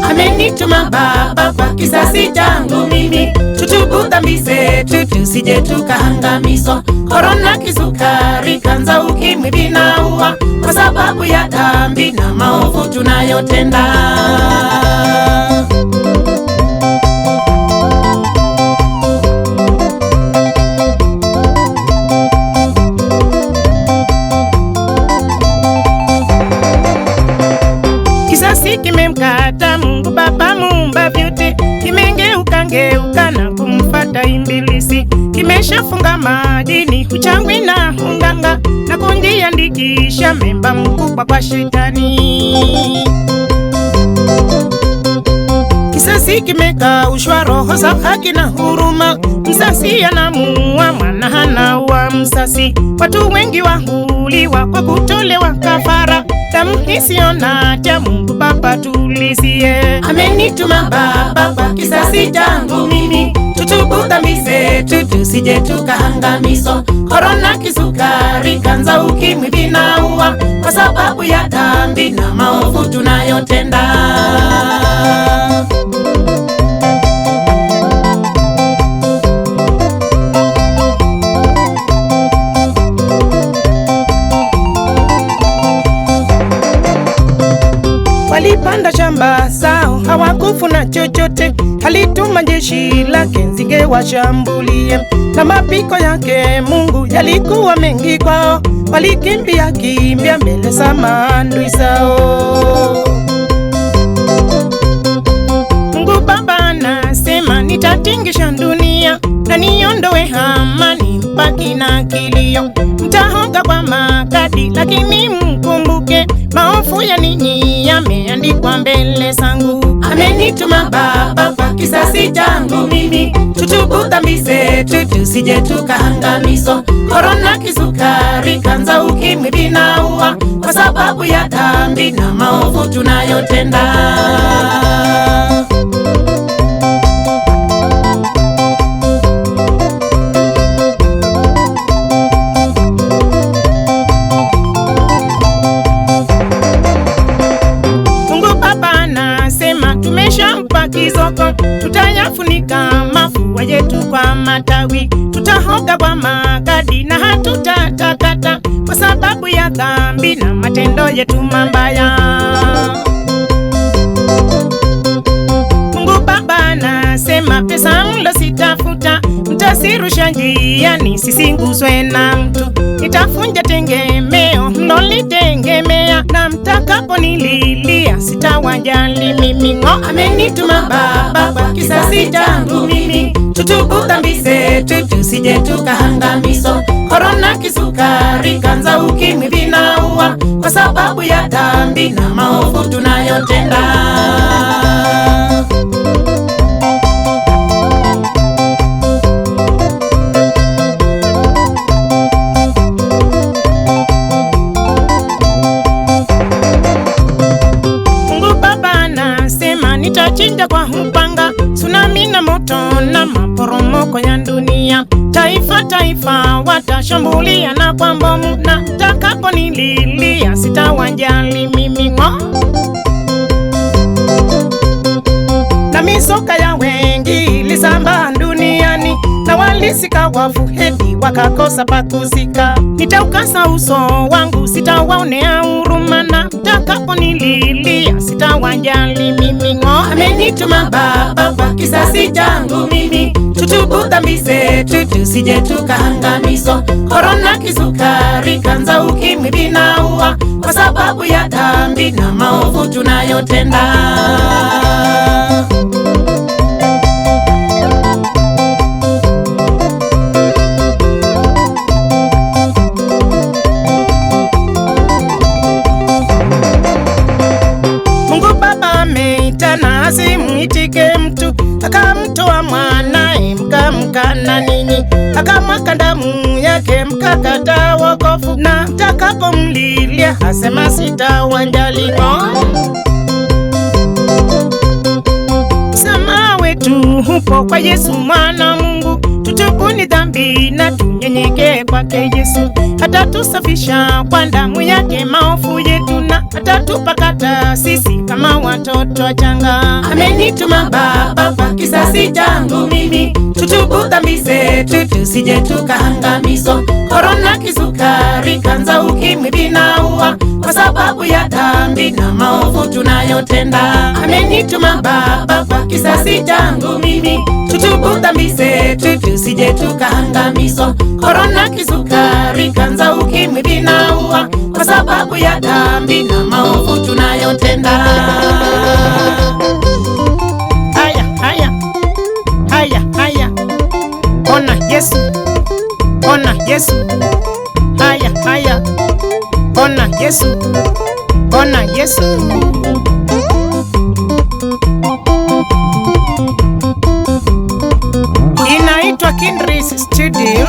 Amenituma Baba kwa kizazi changu mimi, tutubu dhambi zetu tusije tukaangamizwa. Korona, kisukari, kanza, ukimwi vinaua kwa sababu ya dhambi na maovu tunayotenda. Kizazi kimemkata Mungu Baba muumba vyote, kimengeuka na kumfata Ibilisi. Kimeshafunga madini, uchawi na unganga, na kujiandikisha memba mkubwa kwa Shetani. Kizazi kimekaushwa roho za haki na huruma, mzazi anamuua mwana hanaua mzazi. Watu wengi wahuliwa kwa kutolewa kafara, damu isiyo na hatia. Mungu Baba tulizie. Amenituma Baba kwa kizazi changu mimi, tutubu dhambi zetu tusije tukaangamizwa. Korona, kisukari, kanza, ukimwi vinaua kwa sababu ya dhambi na maovu tunayotenda. Walipanda shamba zao hawakufuna chochote, alituma jeshi lake nzige washambulie, na mapiko yake Mungu yalikuwa mengi kwao, walikimbia mbele za maadui zao. Mungu Baba anasema nitatingisha dunia na niondoe amani mpaki na kilio. Mtahoga kwa makadi lakini mkumbuke, maovu ya ninyi yameandikwa mbele zangu. Amenituma Baba kwa kizazi changu mimi, tutubu dhambi zetu tusije tukaangamizwa. Korona, kisukari, kanza, ukimwi vinaua kwa sababu ya dhambi na maovu tunayotenda. Tumeshampa kizoko, tutayafunika mafua yetu kwa matawi, tutahoga kwa magadi na hatutatakata kwa sababu ya dhambi na matendo yetu mabaya. Mungu Baba anasema pesa mlo sitafuta, mtasirusha njiani sisinguswe na mtu. Nitafunja tegemeo mlolitegemea, na mtakapo nililia sitawajali mimi. Amenituma Baba kwa kizazi changu mimi, tutubu dhambi zetu tusije tukaangamizwa. Korona, kisukari, kanza, ukimwi vinaua kwa sababu ya dhambi na maovu tunayotenda. Nitachinja kwa upanga, tsunami na moto na maporomoko ya dunia. Taifa watashambulia na kwa bomu, na takapo nililia sitawajali mimi. Na misoka ya wengi ilisambaa duniani, na walisika wafu hedi wakakosa pakuzika. Nitaukasa uso wangu sitawaonea huruma, na takapo nililia sitawajali mimi. Amenituma Baba kwa kizazi changu mimi, tutubu dhambi zetu tusije tukaangamizwa. Korona, kisukari, kanza, ukimwi vinaua kwa sababu ya dhambi na maovu tunayotenda. Na asimwitike mtu, akamtoa mwanae mkamkana ninyi, akamwaga damu yake mkakata wokovu, na mtakapomlilia asema sitawajali. Sema wetu upo kwa Yesu mwana Mungu. Tutubuni dhambi na tunyenyekee kwake Yesu, atatusafisha kwa damu yake maovu yetu, na atatupakata sisi kama watoto wachanga. Amenituma Baba kwa kizazi changu mimi, tutubu dhambi zetu tusije tukaangamizwa. Korona, kisukari, kanza, ukimwi vinaua kwa sababu ya dhambi na maovu tunayotenda. Amenituma Baba kwa kizazi changu mimi, tutubu dhambi zetu tusije tukaangamizwa. Korona, kisukari, kanza, ukimwi vinaua kwa sababu ya dhambi na maovu tunayotenda. Haya, haya, haya, haya. Ona Yesu, ona Yesu. Haya, haya. Ona Yesu, ona Yesu. Inaitwa Kindris Studio.